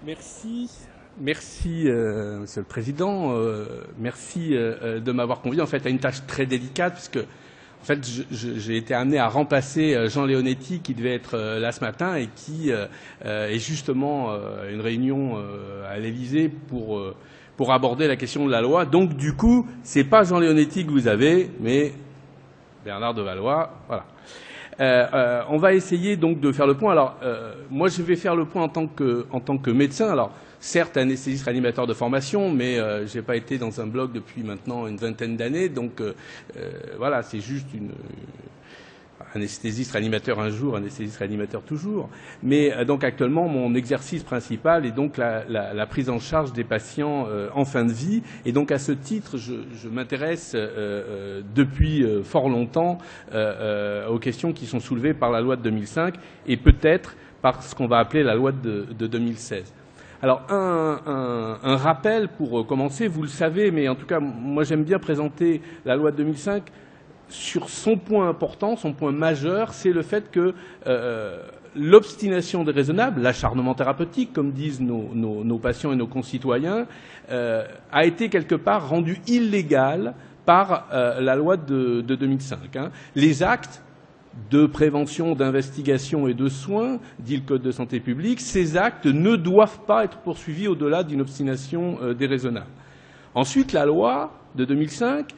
Merci. Merci, Monsieur le Président. Merci de m'avoir convié en fait à une tâche très délicate, puisque en fait j'ai été amené à remplacer Jean Leonetti, qui devait être là ce matin et qui est justement à une réunion à l'Élysée pour aborder la question de la loi. Donc du coup, c'est pas Jean Leonetti que vous avez, mais Bernard de Valois. Voilà. On va essayer donc de faire le point. Alors, moi, je vais faire le point en tant que médecin. Alors, certes, anesthésiste réanimateur de formation, mais je n'ai pas été dans un bloc depuis maintenant une vingtaine d'années. Donc, voilà, c'est juste anesthésiste réanimateur un jour, anesthésiste réanimateur toujours. Mais donc, actuellement, mon exercice principal est donc la prise en charge des patients en fin de vie. Et donc, à ce titre, je m'intéresse depuis fort longtemps aux questions qui sont soulevées par la loi de 2005 et peut-être par ce qu'on va appeler la loi de 2016. Alors, un rappel pour commencer, vous le savez, mais en tout cas, moi j'aime bien présenter la loi de 2005 sur son point important, son point majeur, c'est le fait que l'obstination déraisonnable, l'acharnement thérapeutique, comme disent nos patients et nos concitoyens, a été quelque part rendu illégal par la loi de 2005. Hein. Les actes de prévention, d'investigation et de soins, dit le Code de santé publique, ces actes ne doivent pas être poursuivis au-delà d'une obstination déraisonnable. Ensuite, la loi de 2005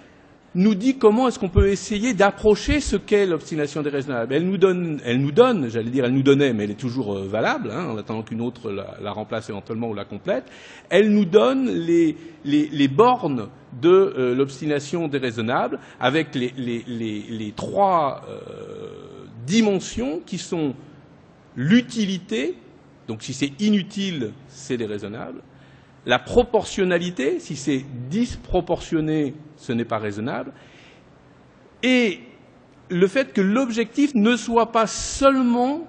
nous dit comment est-ce qu'on peut essayer d'approcher ce qu'est l'obstination déraisonnable. Elle nous donne, j'allais dire, elle nous donnait, mais elle est toujours valable, hein, en attendant qu'une autre la remplace éventuellement ou la complète. Elle nous donne les bornes de l'obstination déraisonnable avec les trois dimensions qui sont l'utilité, donc si c'est inutile, c'est déraisonnable. La proportionnalité, si c'est disproportionné, ce n'est pas raisonnable. Et le fait que l'objectif ne soit pas seulement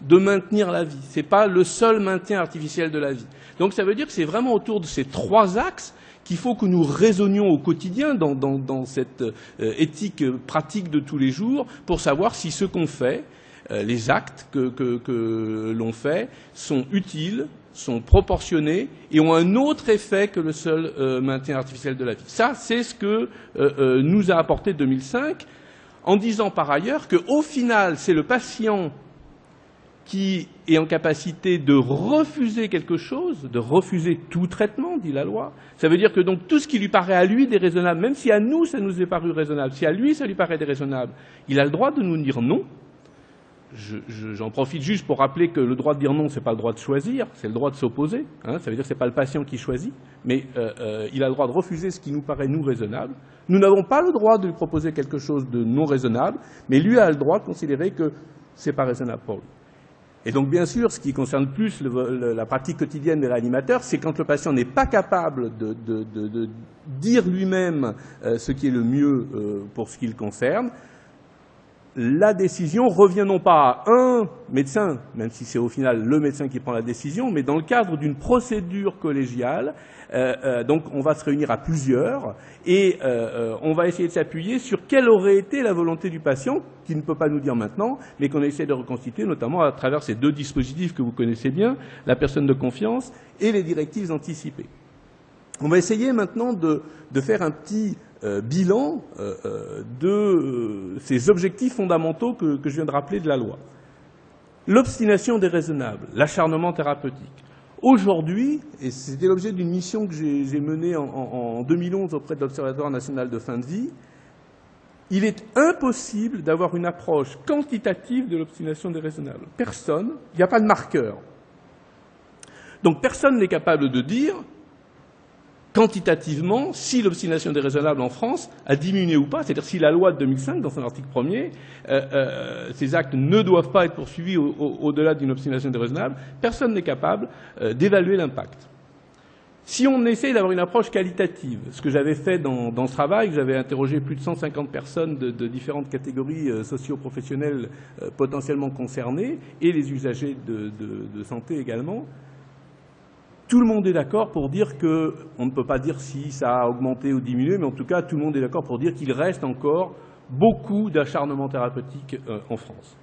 de maintenir la vie. Ce n'est pas le seul maintien artificiel de la vie. Donc ça veut dire que c'est vraiment autour de ces trois axes qu'il faut que nous raisonnions au quotidien dans cette éthique pratique de tous les jours pour savoir si ce qu'on fait, les actes que l'on fait sont utiles, sont proportionnés et ont un autre effet que le seul maintien artificiel de la vie. Ça, c'est ce que nous a apporté 2005, en disant par ailleurs qu'au final, c'est le patient qui est en capacité de refuser quelque chose, de refuser tout traitement, dit la loi. Ça veut dire que donc tout ce qui lui paraît à lui déraisonnable, même si à nous ça nous est paru raisonnable, si à lui ça lui paraît déraisonnable, il a le droit de nous dire non. J'en profite juste pour rappeler que le droit de dire non, ce n'est pas le droit de choisir, c'est le droit de s'opposer. Hein, ça veut dire que ce n'est pas le patient qui choisit, mais il a le droit de refuser ce qui nous paraît, nous, raisonnable. Nous n'avons pas le droit de lui proposer quelque chose de non raisonnable, mais lui a le droit de considérer que ce n'est pas raisonnable pour lui. Et donc, bien sûr, ce qui concerne plus la pratique quotidienne des réanimateurs, c'est quand le patient n'est pas capable de dire lui-même ce qui est le mieux pour ce qui le concerne, la décision revient non pas à un médecin, même si c'est au final le médecin qui prend la décision, mais dans le cadre d'une procédure collégiale. Donc on va se réunir à plusieurs et on va essayer de s'appuyer sur quelle aurait été la volonté du patient, qui ne peut pas nous dire maintenant, mais qu'on essaie de reconstituer notamment à travers ces deux dispositifs que vous connaissez bien, la personne de confiance et les directives anticipées. On va essayer maintenant de faire un petit bilan de ces objectifs fondamentaux que je viens de rappeler de la loi. L'obstination déraisonnable, l'acharnement thérapeutique. Aujourd'hui, et c'était l'objet d'une mission que j'ai menée en 2011 auprès de l'Observatoire national de fin de vie, il est impossible d'avoir une approche quantitative de l'obstination déraisonnable. Personne, il n'y a pas de marqueur. Donc personne n'est capable de dire quantitativement si l'obstination déraisonnable en France a diminué ou pas, c'est-à-dire si la loi de 2005, dans son article 1er, ces actes ne doivent pas être poursuivis au-delà d'une obstination déraisonnable, personne n'est capable d'évaluer l'impact. Si on essaye d'avoir une approche qualitative, ce que j'avais fait dans ce travail, j'avais interrogé plus de 150 personnes de différentes catégories socio-professionnelles potentiellement concernées, et les usagers de santé également, tout le monde est d'accord pour dire qu'on ne peut pas dire si ça a augmenté ou diminué, mais en tout cas, tout le monde est d'accord pour dire qu'il reste encore beaucoup d'acharnement thérapeutique en France.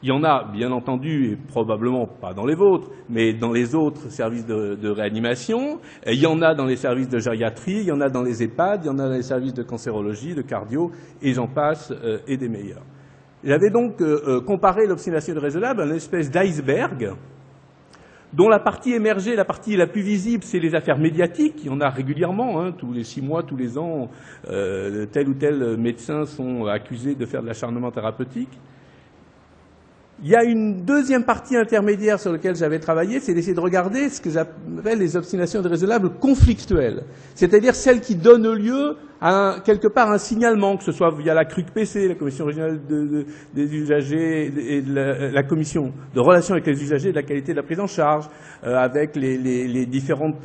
Il y en a, bien entendu, et probablement pas dans les vôtres, mais dans les autres services de réanimation. Il y en a dans les services de gériatrie, il y en a dans les EHPAD, il y en a dans les services de cancérologie, de cardio, et j'en passe, et des meilleurs. J'avais donc comparé l'obstination déraisonnable à une espèce d'iceberg dont la partie émergée, la partie la plus visible, c'est les affaires médiatiques. Il y en a régulièrement, hein, tous les 6 mois, tous les ans, tel ou tel médecin sont accusés de faire de l'acharnement thérapeutique. Il y a une deuxième partie intermédiaire sur laquelle j'avais travaillé, c'est d'essayer de regarder ce que j'appelle les obstinations déraisonnables conflictuelles, c'est-à-dire celles qui donnent lieu à quelque part un signalement, que ce soit via la CRUC-PC, la Commission régionale des usagers et la Commission de relations avec les usagers et de la qualité de la prise en charge, avec les différents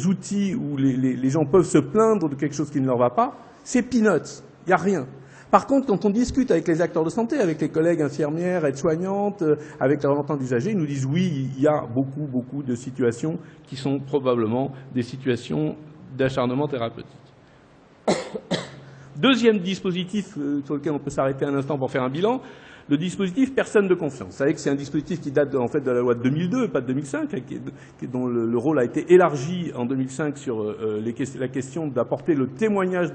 outils où les gens peuvent se plaindre de quelque chose qui ne leur va pas. C'est peanuts, il n'y a rien. Par contre, quand on discute avec les acteurs de santé, avec les collègues infirmières, aides-soignantes, avec les représentants d'usagers, ils nous disent oui, il y a beaucoup de situations qui sont probablement des situations d'acharnement thérapeutique. Deuxième dispositif sur lequel on peut s'arrêter un instant pour faire un bilan, le dispositif personne de confiance. Vous savez que c'est un dispositif qui date en fait de la loi de 2002, pas de 2005, dont le rôle a été élargi en 2005 sur la question d'apporter le témoignage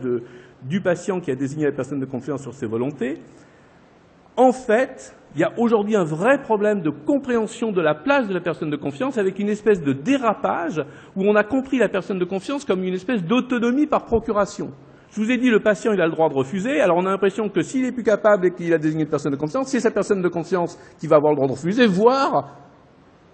du patient qui a désigné la personne de confiance sur ses volontés. En fait, il y a aujourd'hui un vrai problème de compréhension de la place de la personne de confiance avec une espèce de dérapage où on a compris la personne de confiance comme une espèce d'autonomie par procuration. Je vous ai dit, le patient, il a le droit de refuser. Alors on a l'impression que s'il est plus capable et qu'il a désigné une personne de confiance, c'est sa personne de confiance qui va avoir le droit de refuser, voire,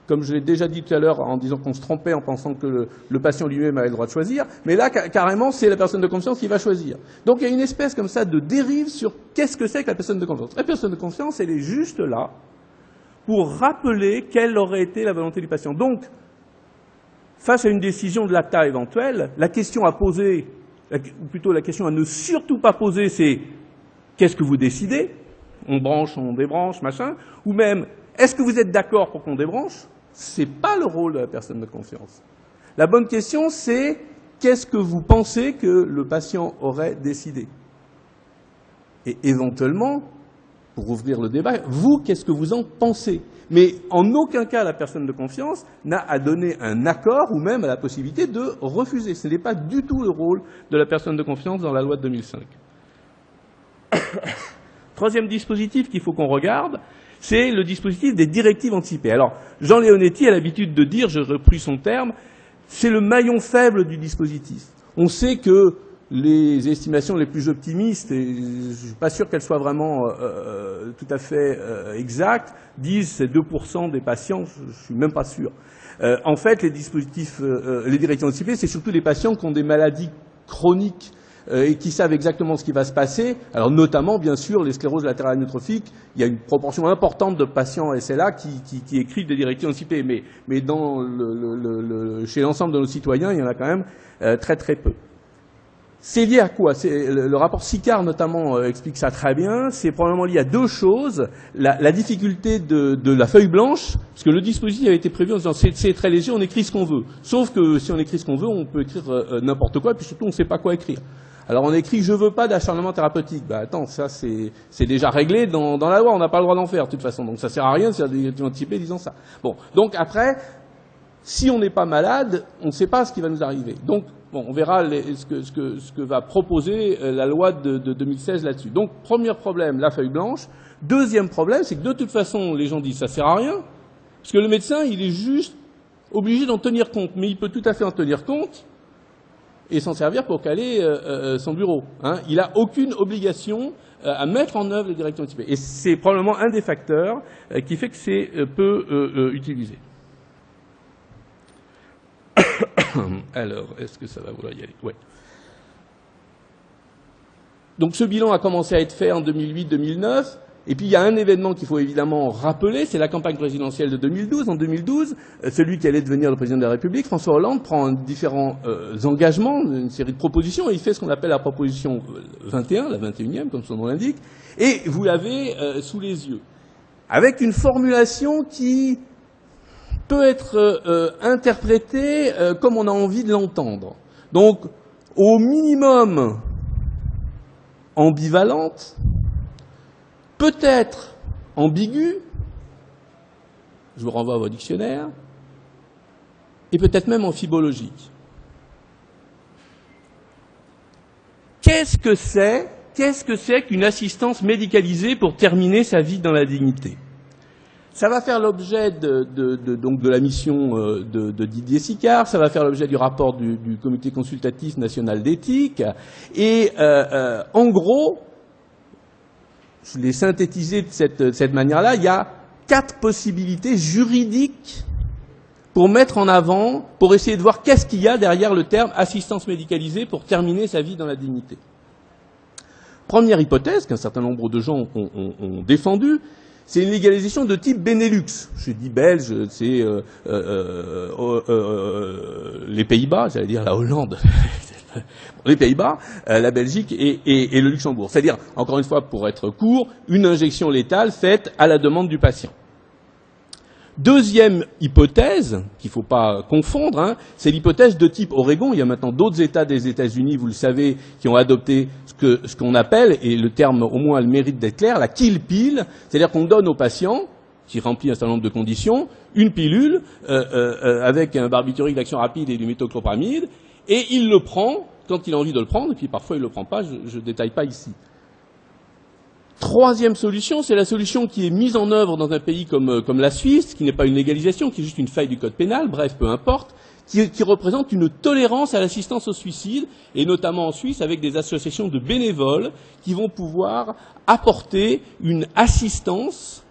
comme je l'ai déjà dit tout à l'heure en disant qu'on se trompait en pensant que le patient lui-même avait le droit de choisir, mais là, carrément, c'est la personne de confiance qui va choisir. Donc il y a une espèce comme ça de dérive sur qu'est-ce que c'est que la personne de confiance. La personne de confiance, elle est juste là pour rappeler quelle aurait été la volonté du patient. Donc, face à une décision de l'ACTA éventuelle, la question à poser, ou plutôt la question à ne surtout pas poser, c'est qu'est-ce que vous décidez? On branche, on débranche, machin. Ou même, est-ce que vous êtes d'accord pour qu'on débranche? Ce n'est pas le rôle de la personne de confiance. La bonne question, c'est qu'est-ce que vous pensez que le patient aurait décidé? Et éventuellement, pour ouvrir le débat, vous, qu'est-ce que vous en pensez? Mais en aucun cas, la personne de confiance n'a à donner un accord ou même à la possibilité de refuser. Ce n'est pas du tout le rôle de la personne de confiance dans la loi de 2005. Troisième dispositif qu'il faut qu'on regarde, c'est le dispositif des directives anticipées. Alors, Jean Leonetti a l'habitude de dire, je repris son terme, c'est le maillon faible du dispositif. On sait que les estimations les plus optimistes, et je ne suis pas sûr qu'elles soient vraiment tout à fait exactes, disent que c'est 2% des patients, je ne suis même pas sûr. En fait, les directives anticipées, c'est surtout les patients qui ont des maladies chroniques et qui savent exactement ce qui va se passer. Alors notamment, bien sûr, les scléroses latérales amyotrophiques, il y a une proportion importante de patients SLA qui écrivent des directives anticipées, mais chez l'ensemble de nos citoyens, il y en a quand même très très peu. C'est lié à quoi? Le rapport Sicard, notamment, explique ça très bien. C'est probablement lié à deux choses. La difficulté de la feuille blanche, parce que le dispositif a été prévu en disant c'est très léger, on écrit ce qu'on veut. Sauf que si on écrit ce qu'on veut, on peut écrire n'importe quoi, et puis surtout, on ne sait pas quoi écrire. Alors on écrit « je veux pas d'acharnement thérapeutique ». Bah attends, ça c'est déjà réglé dans la loi, on n'a pas le droit d'en faire de toute façon. Donc ça sert à rien de faire des directives anticipées disant ça. Bon, donc après, si on n'est pas malade, on ne sait pas ce qui va nous arriver. Donc, bon, on verra ce que va proposer la loi de 2016 là-dessus. Donc, premier problème, la feuille blanche. Deuxième problème, c'est que de toute façon, les gens disent ça sert à rien, parce que le médecin, il est juste obligé d'en tenir compte. Mais il peut tout à fait en tenir compte et s'en servir pour caler son bureau. Hein. Il n'a aucune obligation à mettre en œuvre les directives anticipées. Et c'est probablement un des facteurs qui fait que c'est peu utilisé. Alors, est-ce que ça va vouloir y aller? Ouais. Donc ce bilan a commencé à être fait en 2008-2009. Et puis il y a un événement qu'il faut évidemment rappeler, c'est la campagne présidentielle de 2012. En 2012, celui qui allait devenir le président de la République, François Hollande, prend différents engagements, une série de propositions, et il fait ce qu'on appelle la proposition 21, la 21e, comme son nom l'indique, et vous l'avez sous les yeux. Avec une formulation qui peut être interprétée comme on a envie de l'entendre. Donc, au minimum ambivalente, peut-être ambiguë, je vous renvoie à vos dictionnaires, et peut-être même amphibologique. Qu'est-ce que c'est qu'une assistance médicalisée pour terminer sa vie dans la dignité? Ça va faire l'objet donc de la mission de Didier Sicard, ça va faire l'objet du rapport du Comité consultatif national d'éthique, et en gros, je l'ai synthétisé de cette manière-là, il y a 4 possibilités juridiques pour mettre en avant, pour essayer de voir qu'est-ce qu'il y a derrière le terme assistance médicalisée pour terminer sa vie dans la dignité. Première hypothèse qu'un certain nombre de gens ont défendue, c'est une légalisation de type Benelux. Je dis belge, c'est les Pays-Bas, j'allais dire la Hollande, les Pays-Bas, la Belgique et le Luxembourg. C'est-à-dire, encore une fois, pour être court, une injection létale faite à la demande du patient. Deuxième hypothèse, qu'il ne faut pas confondre, hein, c'est l'hypothèse de type Oregon. Il y a maintenant d'autres États des États-Unis, vous le savez, qui ont adopté ce qu'on appelle, et le terme au moins a le mérite d'être clair, la kill pill, c'est-à-dire qu'on donne au patient, qui remplit un certain nombre de conditions, une pilule avec un barbiturique d'action rapide et du méthoclopramide, et il le prend quand il a envie de le prendre, et puis parfois il ne le prend pas, je ne détaille pas ici. Troisième solution, c'est la solution qui est mise en œuvre dans un pays comme la Suisse, qui n'est pas une légalisation, qui est juste une faille du code pénal, bref, peu importe, qui représente une tolérance à l'assistance au suicide, et notamment en Suisse avec des associations de bénévoles qui vont pouvoir apporter une assistance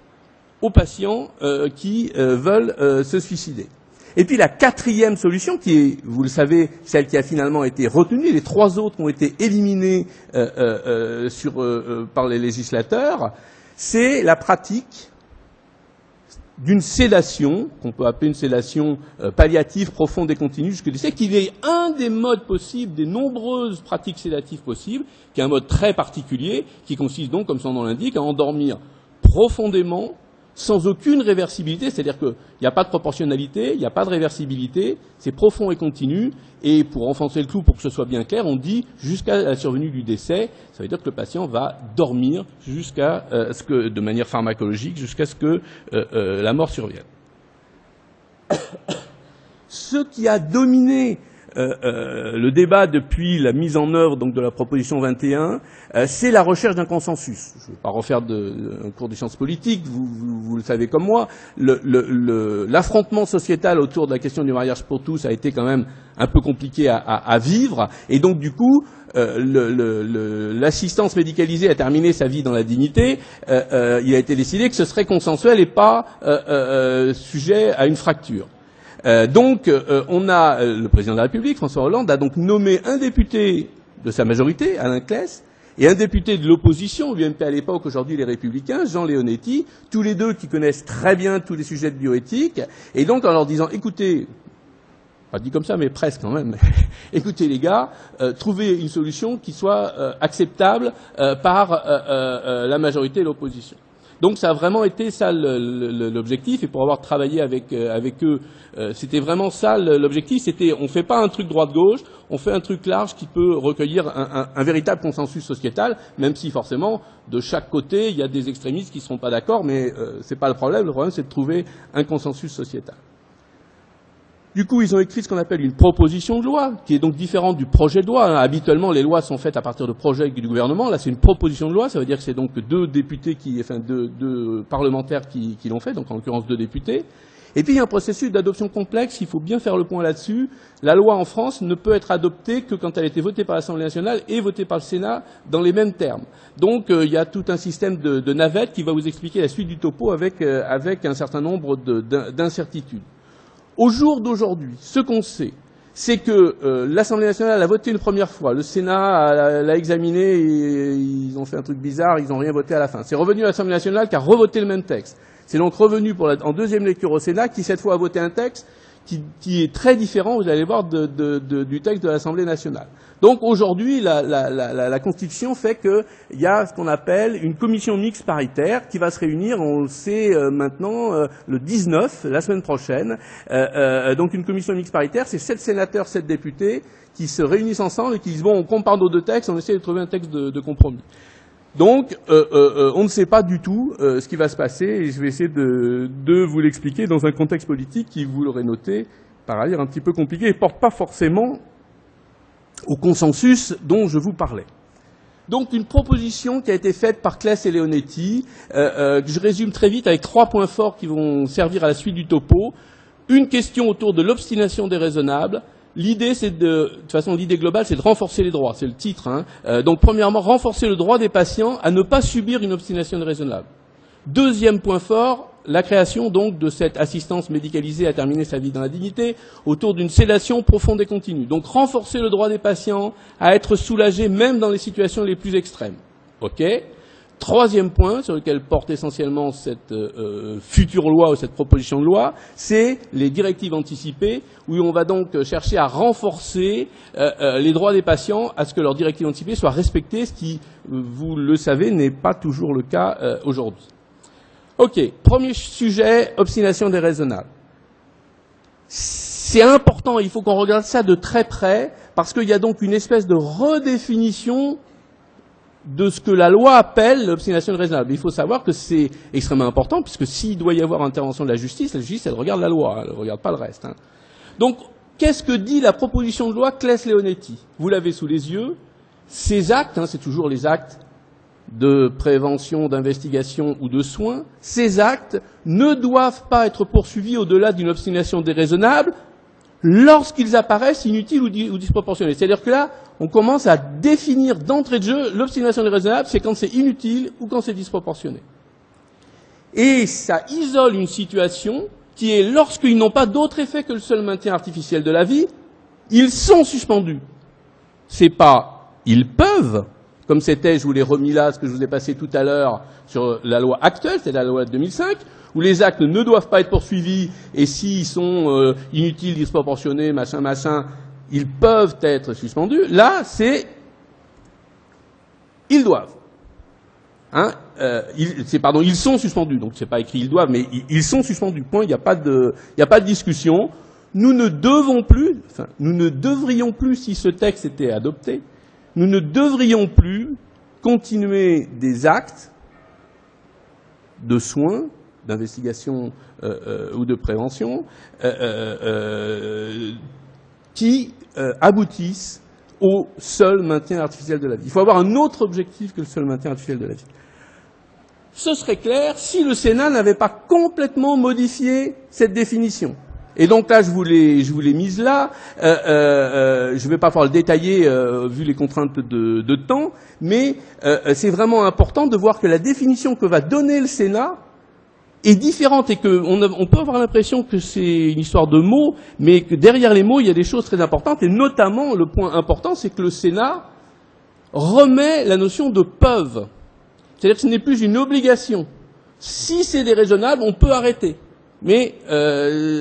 aux patients qui veulent se suicider. Et puis la quatrième solution, qui est, vous le savez, celle qui a finalement été retenue, les 3 autres ont été éliminés par les législateurs, c'est la pratique d'une sédation, qu'on peut appeler une sédation palliative, profonde et continue jusqu'au décès, qui est un des modes possibles, des nombreuses pratiques sédatives possibles, qui est un mode très particulier, qui consiste donc, comme son nom l'indique, à endormir profondément, sans aucune réversibilité, c'est-à-dire qu'il n'y a pas de proportionnalité, il n'y a pas de réversibilité, c'est profond et continu, et pour enfoncer le clou, pour que ce soit bien clair, on dit jusqu'à la survenue du décès, ça veut dire que le patient va dormir jusqu'à ce que, de manière pharmacologique, jusqu'à ce que la mort survienne. Ce qui a dominé le débat depuis la mise en œuvre donc de la proposition 21, c'est la recherche d'un consensus. Je ne vais pas refaire un cours de sciences politiques, vous le savez comme moi. L'affrontement sociétal autour de la question du mariage pour tous a été quand même un peu compliqué à vivre, et donc du coup, l'assistance médicalisée a terminé sa vie dans la dignité. Il a été décidé que ce serait consensuel et pas sujet à une fracture. Donc, le président de la République, François Hollande, a donc nommé un député de sa majorité, Alain Claes, et un député de l'opposition, l'UMP à l'époque, aujourd'hui les Républicains, Jean Leonetti, tous les deux qui connaissent très bien tous les sujets de bioéthique, et donc en leur disant, écoutez, pas dit comme ça, mais presque quand même, écoutez les gars, trouvez une solution qui soit acceptable par la majorité et l'opposition. Donc ça a vraiment été ça l'objectif, et pour avoir travaillé avec eux, c'était vraiment ça l'objectif, c'était on fait pas un truc droite-gauche, on fait un truc large qui peut recueillir un véritable consensus sociétal, même si forcément de chaque côté il y a des extrémistes qui ne seront pas d'accord, mais c'est pas le problème c'est de trouver un consensus sociétal. Du coup, ils ont écrit ce qu'on appelle une proposition de loi, qui est donc différente du projet de loi. Habituellement, les lois sont faites à partir de projets du gouvernement. Là, c'est une proposition de loi. Ça veut dire que c'est donc deux parlementaires qui l'ont fait, donc en l'occurrence 2 députés. Et puis, il y a un processus d'adoption complexe. Il faut bien faire le point là-dessus. La loi en France ne peut être adoptée que quand elle a été votée par l'Assemblée nationale et votée par le Sénat dans les mêmes termes. Donc, il y a tout un système de navette qui va vous expliquer la suite du topo avec un certain nombre d'incertitudes. Au jour d'aujourd'hui, ce qu'on sait, c'est que l'Assemblée nationale a voté une première fois, le Sénat l'a examiné et ils ont fait un truc bizarre, ils n'ont rien voté à la fin. C'est revenu à l'Assemblée nationale qui a revoté le même texte. C'est donc revenu en 2e lecture au Sénat qui cette fois a voté un texte qui est très différent, vous allez voir, du texte de l'Assemblée nationale. Donc aujourd'hui, la Constitution fait qu'il y a ce qu'on appelle une commission mixte paritaire qui va se réunir, on le sait maintenant, le 19, la semaine prochaine. Donc une commission mixte paritaire, c'est 7 sénateurs, 7 députés qui se réunissent ensemble et qui disent bon, on compare nos 2 textes, on essaie de trouver un texte de compromis. Donc, on ne sait pas du tout ce qui va se passer, et je vais essayer de vous l'expliquer dans un contexte politique qui, vous l'aurez noté, par ailleurs un petit peu compliqué, et ne porte pas forcément au consensus dont je vous parlais. Donc, une proposition qui a été faite par Claes et Leonetti, que je résume très vite avec 3 points forts qui vont servir à la suite du topo. Une question autour de l'obstination déraisonnable. L'idée, c'est de toute façon, l'idée globale, c'est de renforcer les droits, c'est le titre. Hein. Donc, premièrement, renforcer le droit des patients à ne pas subir une obstination déraisonnable. Deuxième point fort, la création donc de cette assistance médicalisée à terminer sa vie dans la dignité autour d'une sédation profonde et continue. Donc, renforcer le droit des patients à être soulagés même dans les situations les plus extrêmes. OK ? Troisième point sur lequel porte essentiellement cette future loi ou cette proposition de loi, c'est les directives anticipées, où on va donc chercher à renforcer les droits des patients à ce que leurs directives anticipées soient respectées, ce qui, vous le savez, n'est pas toujours le cas aujourd'hui. OK, premier sujet, obstination déraisonnable. C'est important, il faut qu'on regarde ça de très près, parce qu'il y a donc une espèce de redéfinition de ce que la loi appelle l'obstination déraisonnable. Il faut savoir que c'est extrêmement important, puisque s'il doit y avoir intervention de la justice, elle regarde la loi, elle ne regarde pas le reste. Hein. Donc, qu'est-ce que dit la proposition de loi Claes-Leonetti? Vous l'avez sous les yeux. Ces actes, hein, c'est toujours les actes de prévention, d'investigation ou de soins, ces actes ne doivent pas être poursuivis au-delà d'une obstination déraisonnable lorsqu'ils apparaissent inutiles ou disproportionnés. C'est-à-dire que là, on commence à définir d'entrée de jeu l'obstination déraisonnable, c'est quand c'est inutile ou quand c'est disproportionné. Et ça isole une situation qui est lorsqu'ils n'ont pas d'autre effet que le seul maintien artificiel de la vie, ils sont suspendus. C'est pas ils peuvent, comme c'était, je vous l'ai remis là, ce que je vous ai passé tout à l'heure sur la loi actuelle, c'est la loi de 2005, où les actes ne doivent pas être poursuivis, et s'ils sont inutiles, disproportionnés, machin, machin, ils peuvent être suspendus. Là, c'est ils doivent. Hein, ils sont suspendus. Donc c'est pas écrit ils doivent, mais ils sont suspendus. Point. Il n'y a pas de discussion. Nous ne devrions plus, si ce texte était adopté, nous ne devrions plus continuer des actes de soins, d'investigation ou de prévention qui aboutissent au seul maintien artificiel de la vie. Il faut avoir un autre objectif que le seul maintien artificiel de la vie. Ce serait clair si le Sénat n'avait pas complètement modifié cette définition. Et donc là, je vous l'ai mise là. Je ne vais pas pouvoir le détailler vu les contraintes de temps, mais c'est vraiment important de voir que la définition que va donner le Sénat est différente et qu'on peut avoir l'impression que c'est une histoire de mots, mais que derrière les mots, il y a des choses très importantes, et notamment, le point important, c'est que le Sénat remet la notion de peuvent. C'est-à-dire que ce n'est plus une obligation. Si c'est déraisonnable, on peut arrêter. Mais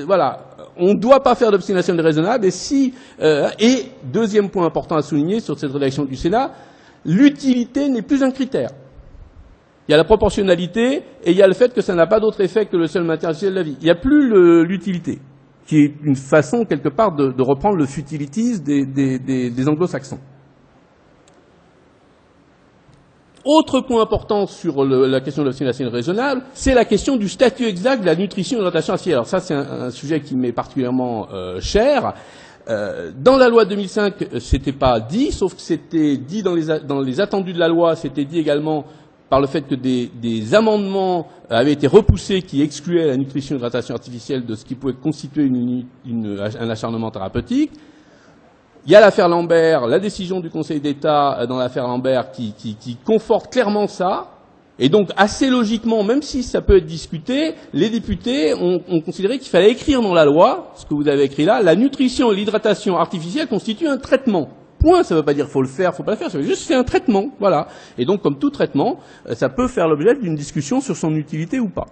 voilà, on ne doit pas faire d'obstination déraisonnable, et deuxième point important à souligner sur cette rédaction du Sénat, l'utilité n'est plus un critère. Il y a la proportionnalité et il y a le fait que ça n'a pas d'autre effet que le seul maintien artificiel de la vie. Il n'y a plus l'utilité, qui est une façon, quelque part, de reprendre le futilities des anglo-saxons. Autre point important sur la question de l'obstination raisonnable, c'est la question du statut exact de la nutrition et de l'hydratation artificielle. Alors ça, c'est un sujet qui m'est particulièrement cher. Dans la loi de 2005, c'était pas dit, sauf que c'était dit dans les attendus de la loi, c'était dit également par le fait que des amendements avaient été repoussés qui excluaient la nutrition et l'hydratation artificielle de ce qui pouvait constituer un acharnement thérapeutique. Il y a l'affaire Lambert, la décision du Conseil d'État dans l'affaire Lambert qui conforte clairement ça. Et donc, assez logiquement, même si ça peut être discuté, les députés ont considéré qu'il fallait écrire dans la loi, ce que vous avez écrit là, la nutrition et l'hydratation artificielle constituent un traitement. Point, ça ne veut pas dire faut le faire, faut pas le faire, ça veut juste c'est un traitement, voilà. Et donc, comme tout traitement, ça peut faire l'objet d'une discussion sur son utilité ou pas.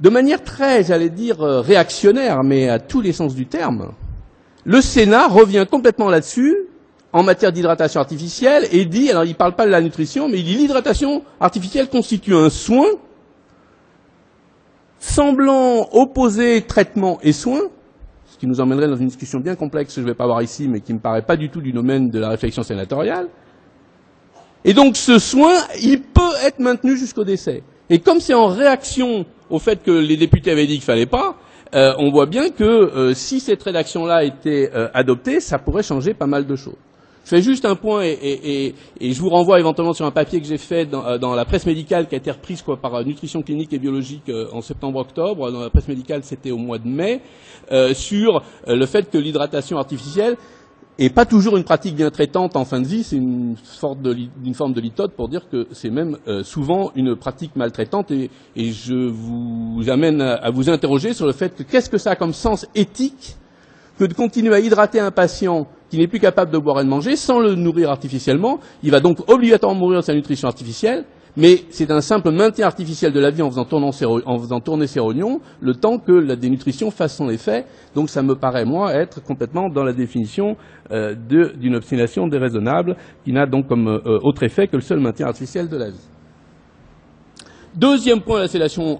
De manière très, j'allais dire, réactionnaire, mais à tous les sens du terme, le Sénat revient complètement là-dessus, en matière d'hydratation artificielle, et dit, alors il ne parle pas de la nutrition, mais il dit l'hydratation artificielle constitue un soin semblant opposer traitement et soin, ce qui nous emmènerait dans une discussion bien complexe que je ne vais pas avoir ici, mais qui ne me paraît pas du tout du domaine de la réflexion sénatoriale. Et donc ce soin, il peut être maintenu jusqu'au décès. Et comme c'est en réaction au fait que les députés avaient dit qu'il fallait pas, on voit bien que si cette rédaction-là était adoptée, ça pourrait changer pas mal de choses. Je fais juste un point et je vous renvoie éventuellement sur un papier que j'ai fait dans la presse médicale qui a été reprise par Nutrition Clinique et Biologique en septembre-octobre. Dans la presse médicale, c'était au mois de mai, sur le fait que l'hydratation artificielle est pas toujours une pratique bien traitante en fin de vie. C'est une forme de litote pour dire que c'est même souvent une pratique maltraitante. Et je vous amène à vous interroger sur le fait que qu'est-ce que ça a comme sens éthique que de continuer à hydrater un patient qui n'est plus capable de boire et de manger sans le nourrir artificiellement. Il va donc obligatoirement mourir de sa nutrition artificielle, mais c'est un simple maintien artificiel de la vie en faisant tourner ses rognons, le temps que la dénutrition fasse son effet. Donc ça me paraît, moi, être complètement dans la définition d'une obstination déraisonnable, qui n'a donc comme autre effet que le seul maintien artificiel de la vie. Deuxième point, la sédation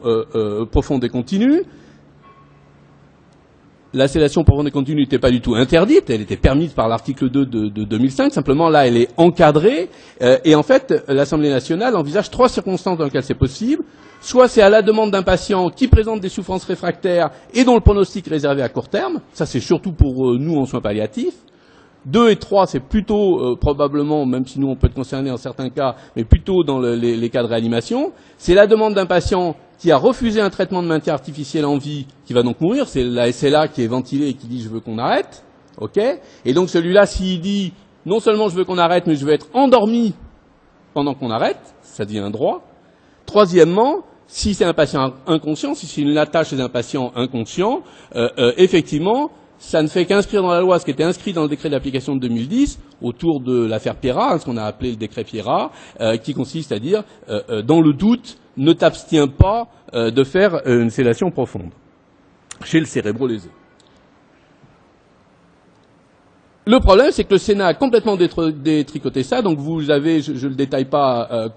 profonde et continue. La sédation profonde et continue n'était pas du tout interdite, elle était permise par l'article 2 de 2005, simplement là elle est encadrée, et en fait l'Assemblée nationale envisage 3 circonstances dans lesquelles c'est possible. Soit c'est à la demande d'un patient qui présente des souffrances réfractaires et dont le pronostic est réservé à court terme, ça c'est surtout pour nous en soins palliatifs. 2 et 3, c'est plutôt probablement, même si nous on peut être concerné en certains cas, mais plutôt dans les cas de réanimation. C'est la demande d'un patient qui a refusé un traitement de maintien artificiel en vie, qui va donc mourir. C'est la SLA qui est ventilée et qui dit « je veux qu'on arrête ». Okay, et donc celui-là, s'il dit « non seulement je veux qu'on arrête, mais je veux être endormi pendant qu'on arrête », ça devient un droit. Troisièmement, si c'est un patient inconscient, si c'est une LATA chez un patient inconscient, effectivement, ça ne fait qu'inscrire dans la loi ce qui était inscrit dans le décret d'application de 2010 autour de l'affaire Pierrat, ce qu'on a appelé le décret Pierrat, qui consiste à dire, dans le doute, ne t'abstiens pas de faire une sédation profonde chez le cérébro-lésé. Le problème, c'est que le Sénat a complètement détricoté ça, donc vous avez, je ne le détaille pas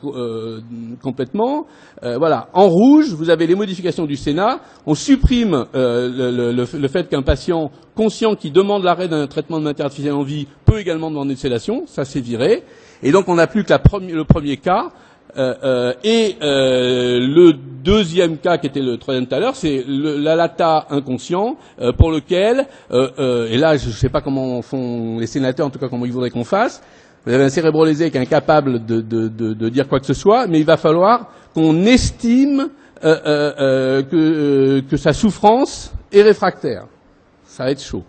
complètement, voilà, en rouge, vous avez les modifications du Sénat, on supprime le fait qu'un patient conscient qui demande l'arrêt d'un traitement de maintien artificiel en vie peut également demander une sédation, ça c'est viré, et donc on n'a plus que le premier cas, le deuxième cas qui était le troisième tout à l'heure, c'est la LATA inconscient pour lequel, et là je ne sais pas comment font les sénateurs, en tout cas comment ils voudraient qu'on fasse, vous avez un cérébro-lésé qui est incapable de dire quoi que ce soit, mais il va falloir qu'on estime que sa souffrance est réfractaire. Ça va être chaud.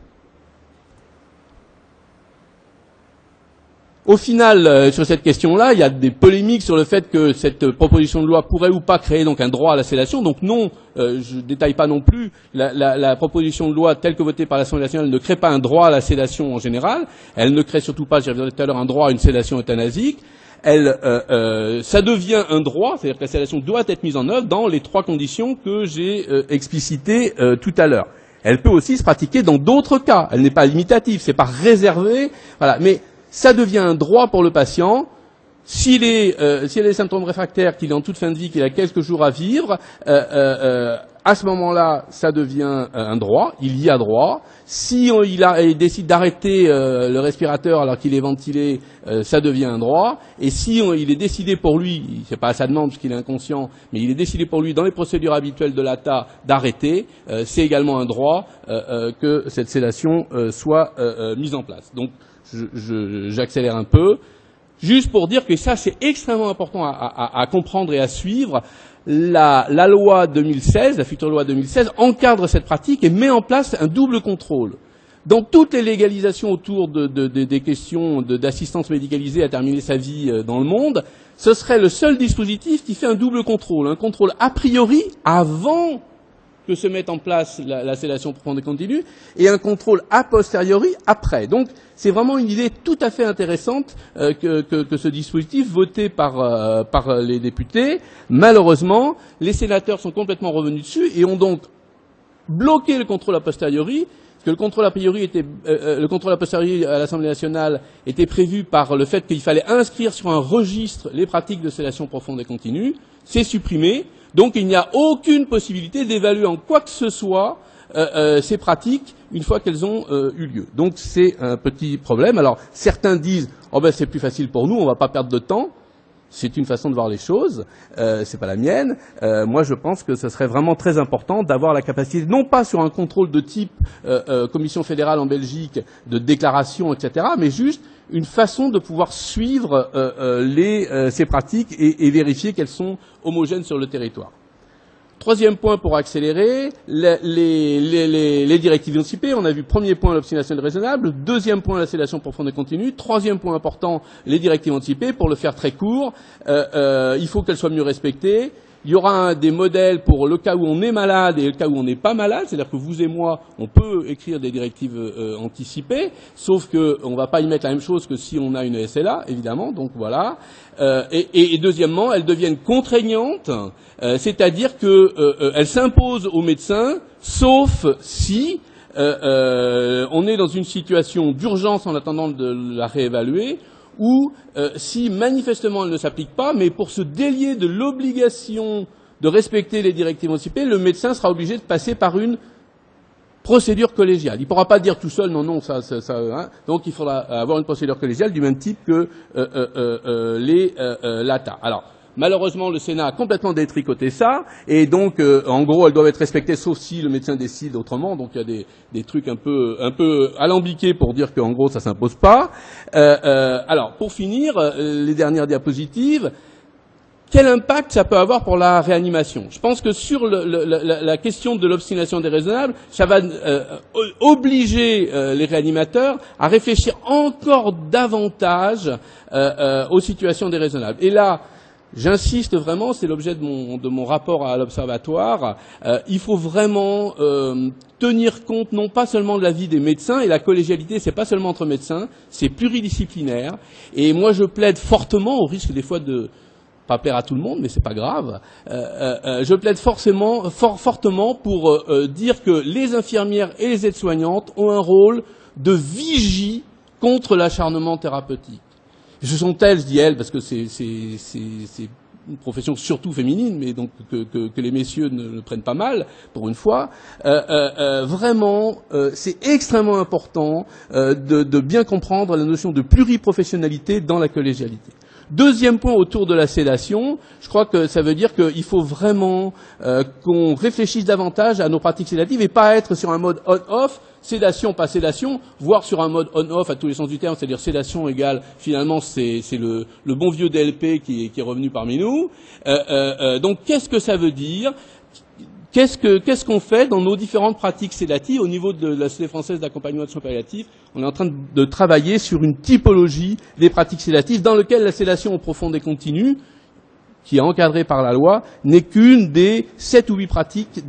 Au final, sur cette question-là, il y a des polémiques sur le fait que cette proposition de loi pourrait ou pas créer donc un droit à la sédation. Donc non, je ne détaille pas non plus, la proposition de loi telle que votée par l'Assemblée nationale ne crée pas un droit à la sédation en général. Elle ne crée surtout pas, j'y reviendrai tout à l'heure, un droit à une sédation euthanasique. Ça devient un droit, c'est-à-dire que la sédation doit être mise en œuvre dans les 3 conditions que j'ai explicitées tout à l'heure. Elle peut aussi se pratiquer dans d'autres cas. Elle n'est pas limitative, c'est pas réservé. Voilà, mais ça devient un droit pour le patient. S'il a des symptômes réfractaires, qu'il est en toute fin de vie, qu'il a quelques jours à vivre, à ce moment-là, ça devient un droit. Il y a droit. Si il décide d'arrêter le respirateur alors qu'il est ventilé, ça devient un droit. Et si il est décidé pour lui, c'est pas à sa demande parce qu'il est inconscient, mais il est décidé pour lui dans les procédures habituelles de l'ATA d'arrêter, c'est également un droit que cette sédation soit mise en place. Donc j'accélère un peu, juste pour dire que ça c'est extrêmement important à comprendre et à suivre. La loi 2016, la future loi 2016, encadre cette pratique et met en place un double contrôle. Dans toutes les légalisations autour des questions d'assistance médicalisée à terminer sa vie dans le monde, ce serait le seul dispositif qui fait un double contrôle. Un contrôle a priori avant que se mette en place la sédation profonde et continue, et un contrôle a posteriori après. Donc c'est vraiment une idée tout à fait intéressante que ce dispositif voté par les députés. Malheureusement, les sénateurs sont complètement revenus dessus et ont donc bloqué le contrôle a posteriori, parce que le contrôle a posteriori à l'Assemblée nationale était prévu par le fait qu'il fallait inscrire sur un registre les pratiques de sédation profonde et continue. C'est supprimé. Donc il n'y a aucune possibilité d'évaluer en quoi que ce soit ces pratiques une fois qu'elles ont eu lieu. Donc c'est un petit problème. Alors certains disent « oh ben c'est plus facile pour nous, on ne va pas perdre de temps ». c'est une façon de voir les choses, c'est pas la mienne. Moi, je pense que ce serait vraiment très important d'avoir la capacité, non pas sur un contrôle de type Commission fédérale en Belgique, de déclaration, etc., mais juste une façon de pouvoir suivre ces pratiques et vérifier qu'elles sont homogènes sur le territoire. Troisième point pour accélérer, les directives anticipées. On a vu premier point l'obstination raisonnable, deuxième point la sédation profonde et continue, troisième point important les directives anticipées. Pour le faire très court, il faut qu'elles soient mieux respectées. Il y aura des modèles pour le cas où on est malade et le cas où on n'est pas malade. C'est-à-dire que vous et moi, on peut écrire des directives anticipées, sauf qu'on ne va pas y mettre la même chose que si on a une SLA, évidemment. Donc voilà. Et deuxièmement, elles deviennent contraignantes, c'est-à-dire qu'elles s'imposent aux médecins, sauf si on est dans une situation d'urgence en attendant de la réévaluer, ou si manifestement elle ne s'applique pas, mais pour se délier de l'obligation de respecter les directives anticipées, le médecin sera obligé de passer par une procédure collégiale. Il ne pourra pas dire tout seul non, hein. Donc il faudra avoir une procédure collégiale du même type que l'ATA. Alors, malheureusement, le Sénat a complètement détricoté ça, et donc, en gros, elles doivent être respectées, sauf si le médecin décide autrement. Donc, il y a des trucs un peu alambiqués pour dire qu'en gros, ça s'impose pas. Alors, pour finir, les dernières diapositives. Quel impact ça peut avoir pour la réanimation? Je pense que sur la question de l'obstination déraisonnable, ça va obliger les réanimateurs à réfléchir encore davantage aux situations déraisonnables. Et là, j'insiste vraiment, c'est l'objet de mon rapport à l'Observatoire, il faut vraiment tenir compte non pas seulement de l'avis des médecins, et la collégialité, c'est pas seulement entre médecins, c'est pluridisciplinaire. Et moi, je plaide fortement, au risque des fois de pas plaire à tout le monde, mais c'est pas grave. Je plaide fortement pour dire que les infirmières et les aides-soignantes ont un rôle de vigie contre l'acharnement thérapeutique. Ce sont elles, je dis elles, parce que c'est une profession surtout féminine, mais donc que les messieurs ne prennent pas mal, pour une fois. Vraiment, c'est extrêmement important de bien comprendre la notion de pluriprofessionnalité dans la collégialité. Deuxième point autour de la sédation, je crois que ça veut dire qu'il faut vraiment qu'on réfléchisse davantage à nos pratiques sédatives et pas être sur un mode on-off, sédation, pas sédation, voire sur un mode on-off à tous les sens du terme, c'est-à-dire sédation égale, finalement, c'est le bon vieux DLP qui est revenu parmi nous. Donc, qu'est-ce que ça veut dire ? Qu'est-ce qu'on fait dans nos différentes pratiques sédatives au niveau de la Société française d'accompagnement de soins palliatifs? On est en train de travailler sur une typologie des pratiques sédatives dans lequel la sédation profonde et continue, qui est encadrée par la loi, n'est qu'une des 7 ou 8 pratiques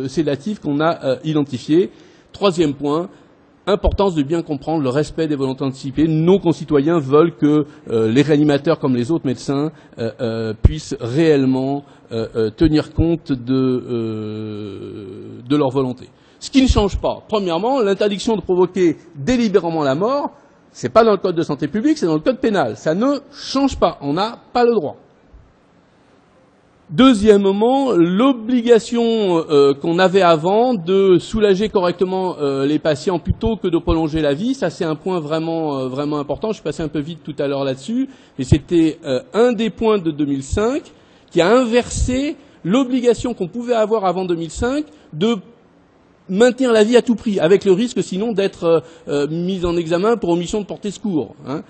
sédatives qu'on a identifiées. Troisième point, importance de bien comprendre le respect des volontés anticipées. Nos concitoyens veulent que les réanimateurs, comme les autres médecins, puissent réellement tenir compte de leur volonté. Ce qui ne change pas. Premièrement, l'interdiction de provoquer délibérément la mort, c'est pas dans le code de santé publique, c'est dans le code pénal. Ça ne change pas. On n'a pas le droit. Deuxièmement, l'obligation qu'on avait avant de soulager correctement les patients plutôt que de prolonger la vie, ça c'est un point vraiment vraiment important. Je suis passé un peu vite tout à l'heure là-dessus, mais c'était un des points de 2005 qui a inversé l'obligation qu'on pouvait avoir avant 2005 de maintenir la vie à tout prix, avec le risque sinon d'être mis en examen pour omission de porter secours. Hein.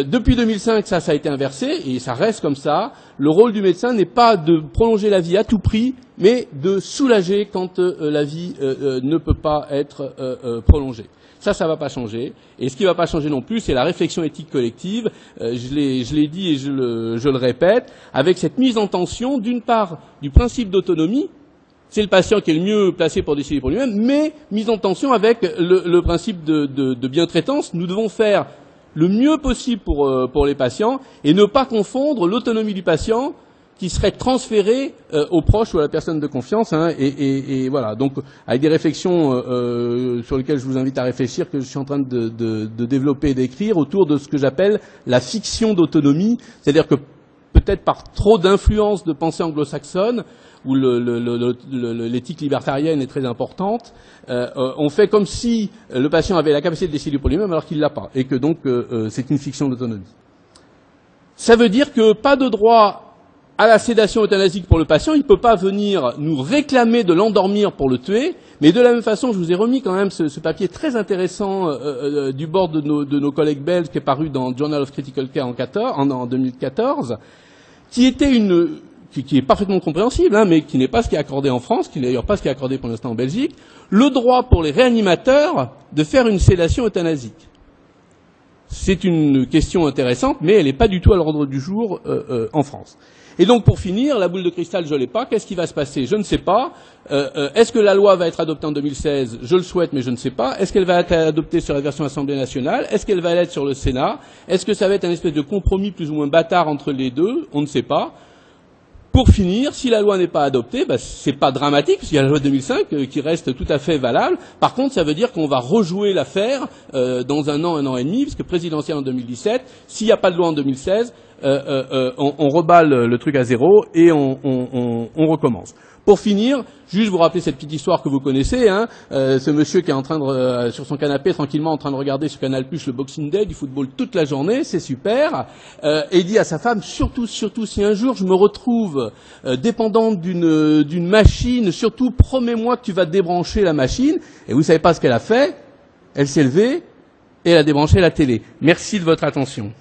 Depuis 2005, ça a été inversé, et ça reste comme ça. Le rôle du médecin n'est pas de prolonger la vie à tout prix, mais de soulager quand la vie ne peut pas être prolongée. Ça va pas changer. Et ce qui va pas changer non plus, c'est la réflexion éthique collective. Je l'ai dit et je le répète, avec cette mise en tension, d'une part, du principe d'autonomie. C'est le patient qui est le mieux placé pour décider pour lui-même, mais mise en tension avec le principe de bientraitance. Nous devons faire le mieux possible pour les patients et ne pas confondre l'autonomie du patient qui serait transférée aux proches ou à la personne de confiance. Hein, et voilà, donc avec des réflexions sur lesquelles je vous invite à réfléchir, que je suis en train de développer et d'écrire autour de ce que j'appelle la fiction d'autonomie, c'est-à-dire que peut-être par trop d'influence de pensée anglo-saxonne, où l'éthique libertarienne est très importante, on fait comme si le patient avait la capacité de décider pour lui-même alors qu'il ne l'a pas, et que donc c'est une fiction d'autonomie. Ça veut dire que pas de droit à la sédation euthanasique pour le patient, il ne peut pas venir nous réclamer de l'endormir pour le tuer, mais de la même façon, je vous ai remis quand même ce papier très intéressant du bord de nos collègues belges qui est paru dans Journal of Critical Care en 2014, qui était qui est parfaitement compréhensible, hein, mais qui n'est pas ce qui est accordé en France, qui n'est d'ailleurs pas ce qui est accordé pour l'instant en Belgique, le droit pour les réanimateurs de faire une sédation euthanasique. C'est une question intéressante, mais elle n'est pas du tout à l'ordre du jour en France. Et donc, pour finir, la boule de cristal, je l'ai pas. Qu'est-ce qui va se passer? Je ne sais pas. Est-ce que la loi va être adoptée en 2016? Je le souhaite, mais je ne sais pas. Est-ce qu'elle va être adoptée sur la version Assemblée nationale? Est-ce qu'elle va l'être sur le Sénat? Est-ce que ça va être un espèce de compromis plus ou moins bâtard entre les deux? On ne sait pas. Pour finir, si la loi n'est pas adoptée, c'est pas dramatique, puisqu'il y a la loi de 2005 qui reste tout à fait valable. Par contre, ça veut dire qu'on va rejouer l'affaire dans un an et demi, puisque présidentielle en 2017. S'il n'y a pas de loi en 2016, on reballe le truc à zéro et on recommence. Pour finir, juste vous rappeler cette petite histoire que vous connaissez, hein, ce monsieur qui est en train de, sur son canapé tranquillement en train de regarder sur Canal+ le Boxing Day, du football toute la journée, c'est super, et dit à sa femme, surtout si un jour je me retrouve dépendante d'une machine, surtout promets-moi que tu vas débrancher la machine. Et vous savez pas ce qu'elle a fait? Elle s'est levée et elle a débranché la télé. Merci de votre attention.